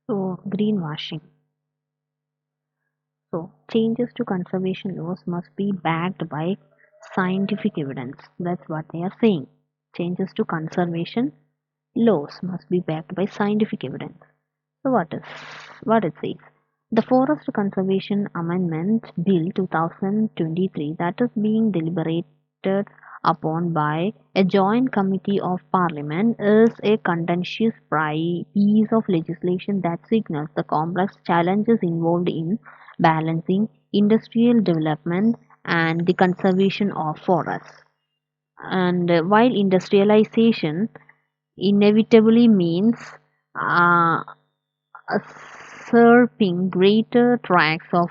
So, greenwashing. So, changes to conservation laws must be backed by scientific evidence. That's what they are saying. Changes to conservation laws must be backed by scientific evidence. So, what it says? The Forest Conservation Amendment Bill 2023 that is being deliberated upon by a joint committee of Parliament is a contentious piece of legislation that signals the complex challenges involved in balancing industrial development and the conservation of forests. And while industrialization inevitably means uh, usurping greater tracts of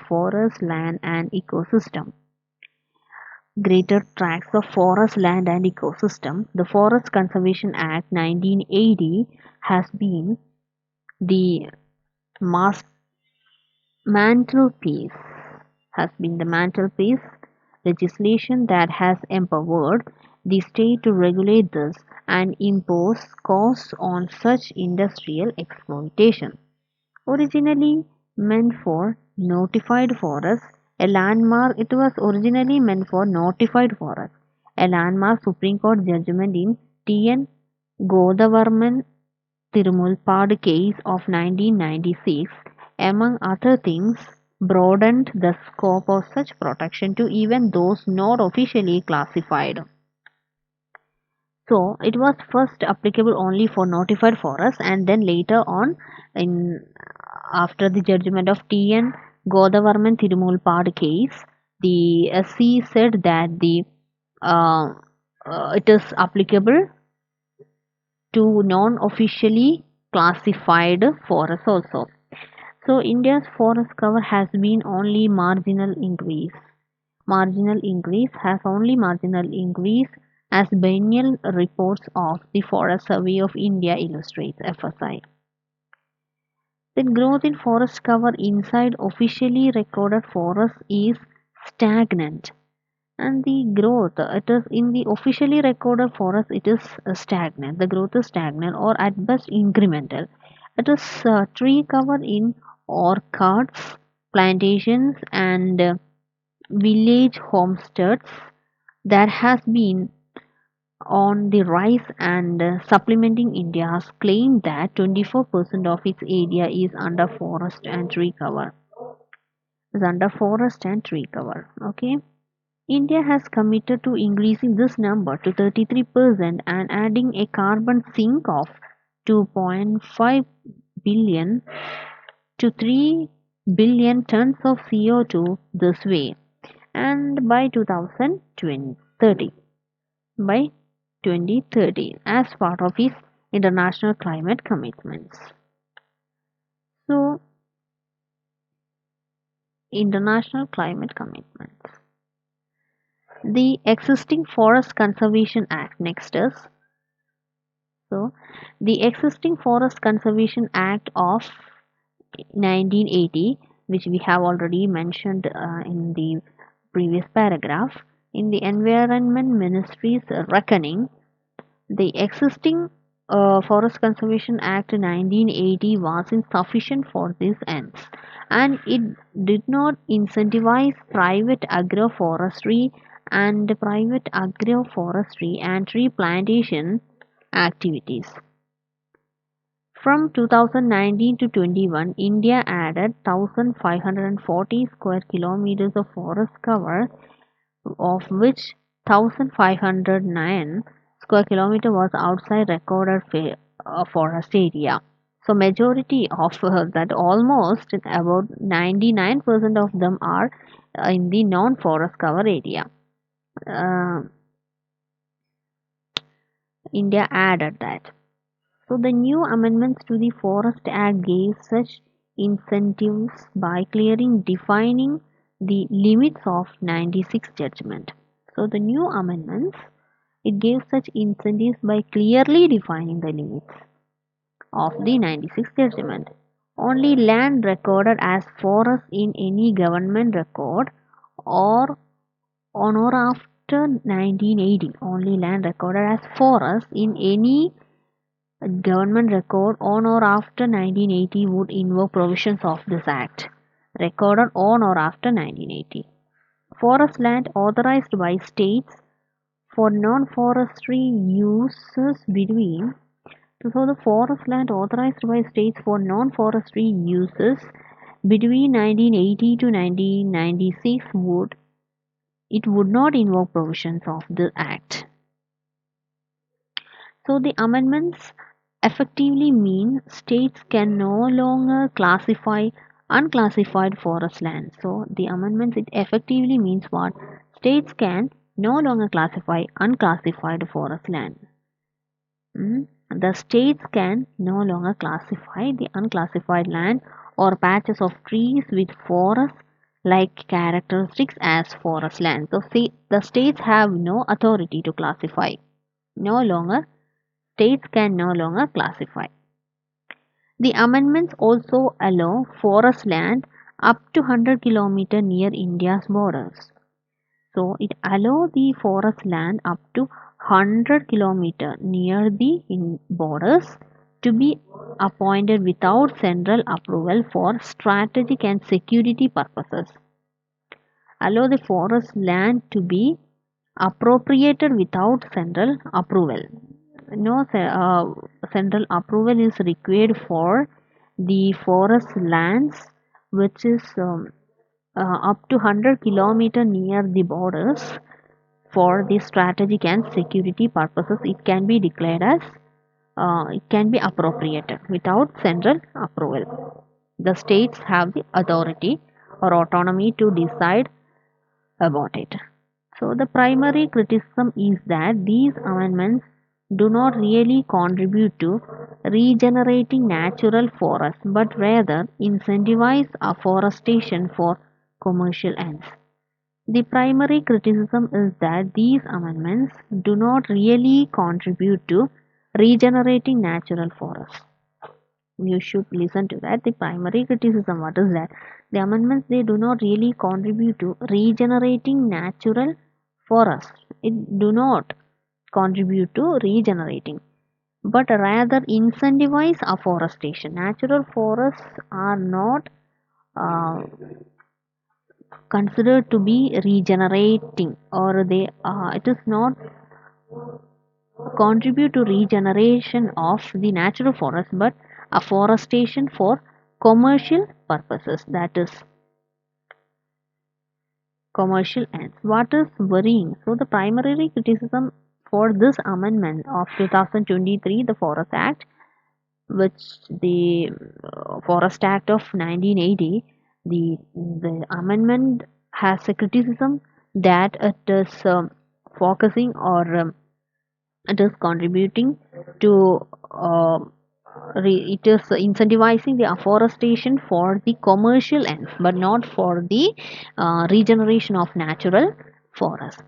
forest land and ecosystem. The Forest Conservation Act 1980 has been the mas- mantelpiece mantelpiece legislation that has empowered the state to regulate this and impose costs on such industrial exploitation. Originally meant for notified forests, it was originally meant for notified forests. A landmark Supreme Court judgment in T.N. Godavarman Tirumulpad case of 1996, among other things, broadened the scope of such protection to even those not officially classified. So it was first applicable only for notified forests, and then later on, in after the judgment of T.N. Godavarman Tirumulpad case, the SC said that the uh, it is applicable to non-officially classified forests also. So India's forest cover has been only marginal increase as biennial reports of the Forest Survey of India illustrates FSI. The growth in forest cover inside officially recorded forests is stagnant, and the growth it is in the officially recorded forest it is stagnant. The growth is stagnant or at best incremental. It is tree cover in orchards, plantations, and village homesteads that has been on the rise and supplementing India's claim that 24% of its area is under forest and tree cover. Okay. India has committed to increasing this number to 33% and adding a carbon sink of 2.5 billion to 3 billion tons of CO2 this way, and by 2030 by 2030 as part of its international climate commitments. So, international climate commitments. The existing Forest Conservation Act next is so the existing Forest Conservation Act of 1980, which we have already mentioned in the previous paragraph, in the Environment Ministry's reckoning, the existing Forest Conservation Act 1980 was insufficient for these ends, and it did not incentivize private agroforestry and tree plantation activities. From 2019 to 21, India added 1,540 square kilometers of forest cover, of which 1,509 square kilometer was outside recorded forest area. So majority of that, almost about 99% of them are in the non-forest cover area. Uh, India added that. So the new amendments to the Forest Act gave such incentives by clearly defining the limits of 96 judgment. So the new amendments, it gave such incentives by clearly defining the limits of the 96 judgment. Only land recorded as forest in any government record or on or after 1980, only land recorded as forest in any A government record on or after 1980 would invoke provisions of this Act. Recorded on or after 1980. Forest land authorized by states for non-forestry uses between so the forest land authorized by states for non-forestry uses between 1980 to 1996 would not invoke provisions of the Act. So the amendments effectively mean states can no longer classify unclassified forest land. So the amendments it effectively means what? States can no longer classify unclassified forest land. The states can no longer classify the unclassified land or patches of trees with forest-like characteristics as forest land. So see, the states have no authority to classify. No longer, states can no longer classify. The amendments also allow forest land up to 100 km near India's borders. So it allows the forest land up to 100 km near the borders to be appointed without central approval for strategic and security purposes. Allow the forest land to be appropriated without central approval. No central approval is required for the forest lands which is up to 100 km near the borders. For the strategic and security purposes, it can be declared as it can be appropriated without central approval. The states have the authority or autonomy to decide about it. So the primary criticism is that these amendments do not really contribute to regenerating natural forests but rather incentivize afforestation for commercial ends. The primary criticism is that these amendments do not really contribute to regenerating natural forests. You should listen to that. The primary criticism, what is that? The amendments, they do not really contribute to regenerating natural forests. It do not contribute to regenerating, but rather incentivize afforestation. Natural forests are not uh, considered to be regenerating, or they it is not contribute to regeneration of the natural forest but afforestation for commercial purposes, that is commercial ends. What is worrying? So the primary criticism for this amendment of 2023, the Forest Act, which the Forest Act of 1980, the amendment has a criticism that it is focusing or it is contributing to it is incentivizing the afforestation for the commercial ends but not for the regeneration of natural forests.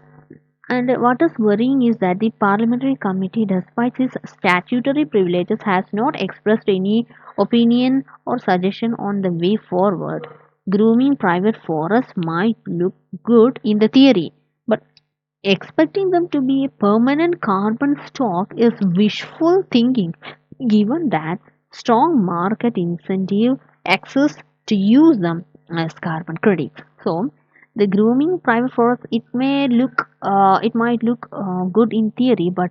And what is worrying is that the parliamentary committee, despite its statutory privileges, has not expressed any opinion or suggestion on the way forward. Grooming private forests might look good in the theory, but expecting them to be a permanent carbon stock is wishful thinking, given that strong market incentive exists to use them as carbon credits. So, the grooming private forest, it might look good in theory, but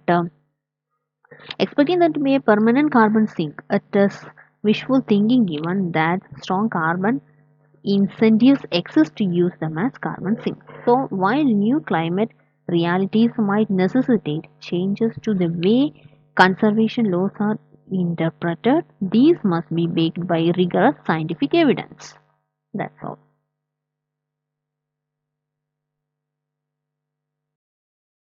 expecting them to be a permanent carbon sink, it is wishful thinking, given that strong carbon incentives exist to use them as carbon sinks. So, while new climate realities might necessitate changes to the way conservation laws are interpreted, these must be backed by rigorous scientific evidence. That's all.